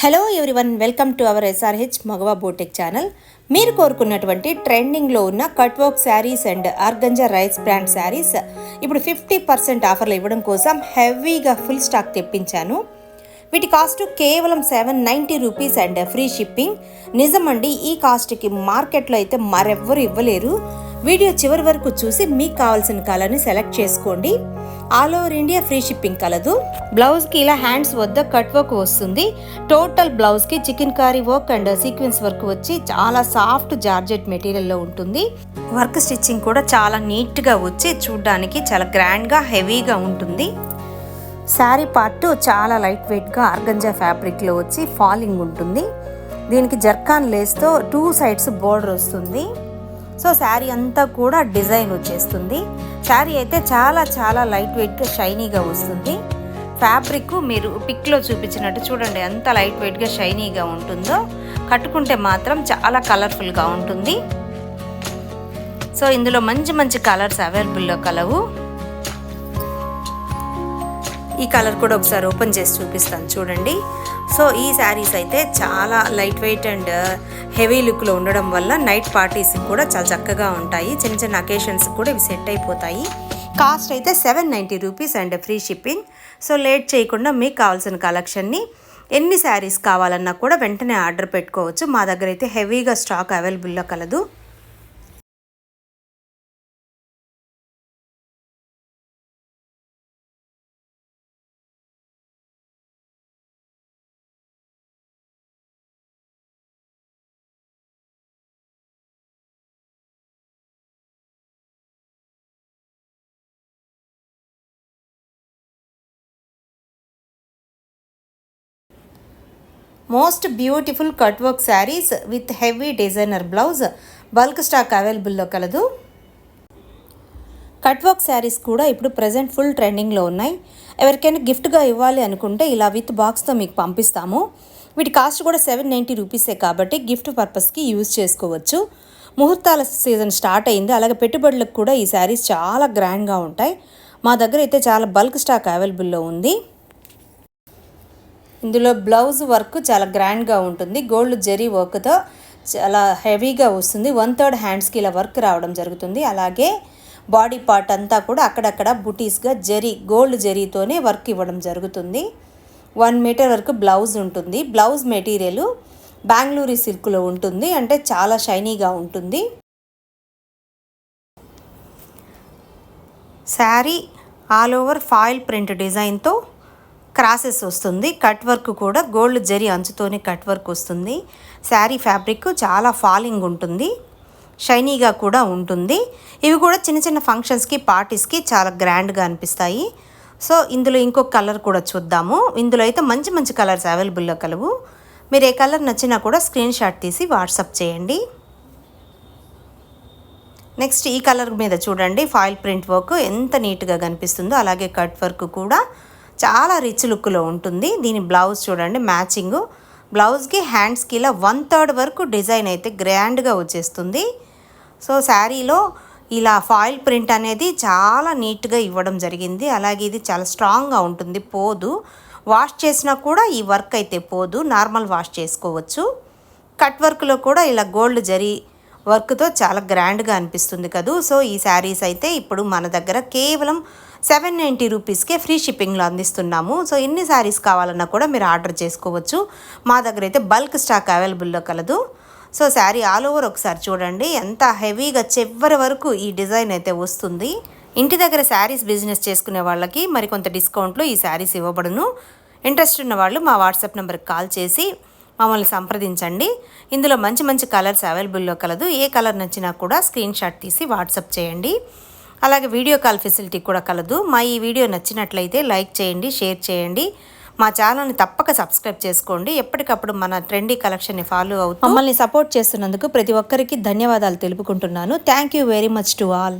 Hello everyone, welcome to our SRH మగవా boutique channel. మీరు కోరుకున్నటువంటి ట్రెండింగ్లో ఉన్న cut work saris and organza రైస్ బ్రాండ్ శారీస్ ఇప్పుడు 50% ఆఫర్లు ఇవ్వడం కోసం హెవీగా ఫుల్ స్టాక్ తెప్పించాను. వీటి కాస్ట్ కేవలం 790 రూపీస్ అండ్ ఫ్రీ షిప్పింగ్. నిజమండి, ఈ కాస్ట్కి మార్కెట్లో అయితే మరెవ్వరు ఇవ్వలేరు. వీడియో చివరి వరకు చూసి మీకు కావాల్సిన కలర్ని సెలెక్ట్ చేసుకోండి. All over India free shipping కలదు. బ్లౌజ్కి ఇలా హ్యాండ్స్ వద్ద కట్ వర్క్ వస్తుంది. టోటల్ బ్లౌజ్కి chikankari work and sequence work వచ్చి చాలా సాఫ్ట్ జార్జెట్ మెటీరియల్లో ఉంటుంది. వర్క్ స్టిచ్చింగ్ కూడా చాలా నీట్గా వచ్చి చూడడానికి చాలా గ్రాండ్గా హెవీగా ఉంటుంది. శారీ పార్ట్ చాలా లైట్ వెయిట్గా ఆర్గంజా ఫ్యాబ్రిక్లో వచ్చి ఫాలింగ్ ఉంటుంది. దీనికి జర్కాన్ లేస్తో 2 సైడ్స్ బోర్డర్ వస్తుంది. సో శారీ అంతా కూడా డిజైన్ వచ్చేస్తుంది. శారీ అయితే చాలా చాలా లైట్ వెయిట్గా షైనీగా వస్తుంది. ఫ్యాబ్రిక్ మీరు పిక్లో చూపించినట్టు చూడండి ఎంత లైట్ వెయిట్గా షైనీగా ఉంటుందో. కట్టుకుంటే మాత్రం చాలా కలర్ఫుల్గా ఉంటుంది. సో ఇందులో మంచి మంచి కలర్స్ అవైలబుల్లో కలవు. ఈ కలర్ కూడా ఒకసారి ఓపెన్ చేసి చూపిస్తాను చూడండి. సో ఈ శారీస్ అయితే చాలా లైట్ వెయిట్ అండ్ హెవీ లుక్లో ఉండడం వల్ల నైట్ పార్టీస్కి కూడా చాలా చక్కగా ఉంటాయి. చిన్న చిన్న అకేషన్స్కి కూడా ఇవి సెట్ అయిపోతాయి. కాస్ట్ అయితే 790 rupees and free shipping. So late చేయకుండా మీకు కావాల్సిన కలెక్షన్ని ఎన్ని శారీస్ కావాలన్నా కూడా వెంటనే ఆర్డర్ పెట్టుకోవచ్చు. మా దగ్గర అయితే హెవీగా స్టాక్ అవైలబుల్లో కలదు. Most beautiful cut work saris with heavy designer blouse bulk stock అవైలబుల్లో కలదు. కట్ వర్క్ శారీస్ కూడా ఇప్పుడు ప్రజెంట్ ఫుల్ ట్రెండింగ్లో ఉన్నాయి. ఎవరికైనా గిఫ్ట్గా ఇవ్వాలి అనుకుంటే ఇలా విత్ బాక్స్తో మీకు పంపిస్తాము. వీటి కాస్ట్ కూడా 790 రూపీసే కాబట్టి గిఫ్ట్ పర్పస్కి యూజ్ చేసుకోవచ్చు. ముహూర్తాల సీజన్ స్టార్ట్ అయింది. అలాగే పెట్టుబడులకు కూడా ఈ శారీస్ చాలా గ్రాండ్గా ఉంటాయి. మా దగ్గర అయితే చాలా బల్క్ స్టాక్ అవైలబుల్లో ఉంది. ఇందులో బ్లౌజ్ వర్క్ చాలా గ్రాండ్గా ఉంటుంది. గోల్డ్ జరీ వర్క్తో చాలా హెవీగా వస్తుంది. 1/3 హ్యాండ్స్కి ఇలా వర్క్ రావడం జరుగుతుంది. అలాగే బాడీ పార్ట్ అంతా కూడా అక్కడక్కడ బుటీస్గా గోల్డ్ జరీతోనే వర్క్ ఇవ్వడం జరుగుతుంది. 1 మీటర్ వరకు బ్లౌజ్ ఉంటుంది. బ్లౌజ్ మెటీరియల్ బెంగళూరు సిల్క్లో ఉంటుంది. అంటే చాలా షైనీగా ఉంటుంది. Sari all over foil print డిజైన్తో క్రాసెస్ వస్తుంది. కట్ వర్క్ కూడా గోల్డ్ జరీ అంచుతోనే కట్ వర్క్ వస్తుంది. శారీ ఫ్యాబ్రిక్ చాలా ఫాలింగ్ ఉంటుంది, షైనీగా కూడా ఉంటుంది. ఇవి కూడా చిన్న చిన్న ఫంక్షన్స్కి పార్టీస్కి చాలా గ్రాండ్గా అనిపిస్తాయి. సో ఇందులో ఇంకొక కలర్ కూడా చూద్దాము. ఇందులో అయితే మంచి మంచి కలర్స్ అవైలబుల్లో కలవు. మీరు ఏ కలర్ నచ్చినా కూడా స్క్రీన్ షాట్ తీసి వాట్సాప్ చేయండి. నెక్స్ట్ ఈ కలర్ మీద చూడండి, ఫాయిల్ ప్రింట్ వర్క్ ఎంత నీట్గా కనిపిస్తుందో. అలాగే కట్ వర్క్ కూడా చాలా రిచ్ లుక్లో ఉంటుంది. దీని బ్లౌజ్ చూడండి, మ్యాచింగ్ బ్లౌజ్కి హ్యాండ్స్కి ఇలా 1/3 వరకు డిజైన్ అయితే గ్రాండ్గా వచ్చేస్తుంది. సో శారీలో ఇలా ఫాయిల్ ప్రింట్ అనేది చాలా నీట్గా ఇవ్వడం జరిగింది. అలాగే ఇది చాలా స్ట్రాంగ్గా ఉంటుంది, పోదు. వాష్ చేసినా కూడా ఈ వర్క్ అయితే పోదు, నార్మల్ వాష్ చేసుకోవచ్చు. కట్ వర్క్లో కూడా ఇలా గోల్డ్ జరీ వర్క్తో చాలా గ్రాండ్గా అనిపిస్తుంది కదూ. సో ఈ శారీస్ అయితే ఇప్పుడు మన దగ్గర కేవలం 790 రూపీస్కే ఫ్రీ షిప్పింగ్లో అందిస్తున్నాము. సో ఎన్ని శారీస్ కావాలన్నా కూడా మీరు ఆర్డర్ చేసుకోవచ్చు. మా దగ్గర అయితే బల్క్ స్టాక్ అవైలబుల్లో కలదు. సో శారీ ఆల్ ఓవర్ ఒకసారి చూడండి, ఎంత హెవీగా చివరి వరకు ఈ డిజైన్ అయితే వస్తుంది. ఇంటి దగ్గర శారీస్ బిజినెస్ చేసుకునే వాళ్ళకి మరికొంత డిస్కౌంట్లో ఈ శారీస్ ఇవ్వబడును. ఇంట్రెస్ట్ ఉన్న వాళ్ళు మా వాట్సాప్ నెంబర్కి కాల్ చేసి మమ్మల్ని సంప్రదించండి. ఇందులో మంచి మంచి కలర్స్ అవైలబుల్లో కలదు. ఏ కలర్ నచ్చినా కూడా స్క్రీన్ షాట్ తీసి వాట్సాప్ చేయండి. అలాగే వీడియో కాల్ ఫెసిలిటీ కూడా కలదు. మా ఈ వీడియో నచ్చినట్లయితే లైక్ చేయండి, షేర్ చేయండి. మా ఛానల్ని తప్పక సబ్స్క్రైబ్ చేసుకోండి. ఎప్పటికప్పుడు మన ట్రెండీ కలెక్షన్ని ఫాలో అవుతూ మమ్మల్ని సపోర్ట్ చేస్తున్నందుకు ప్రతి ఒక్కరికి ధన్యవాదాలు తెలుపుకుంటున్నాను. Thank you very much to all.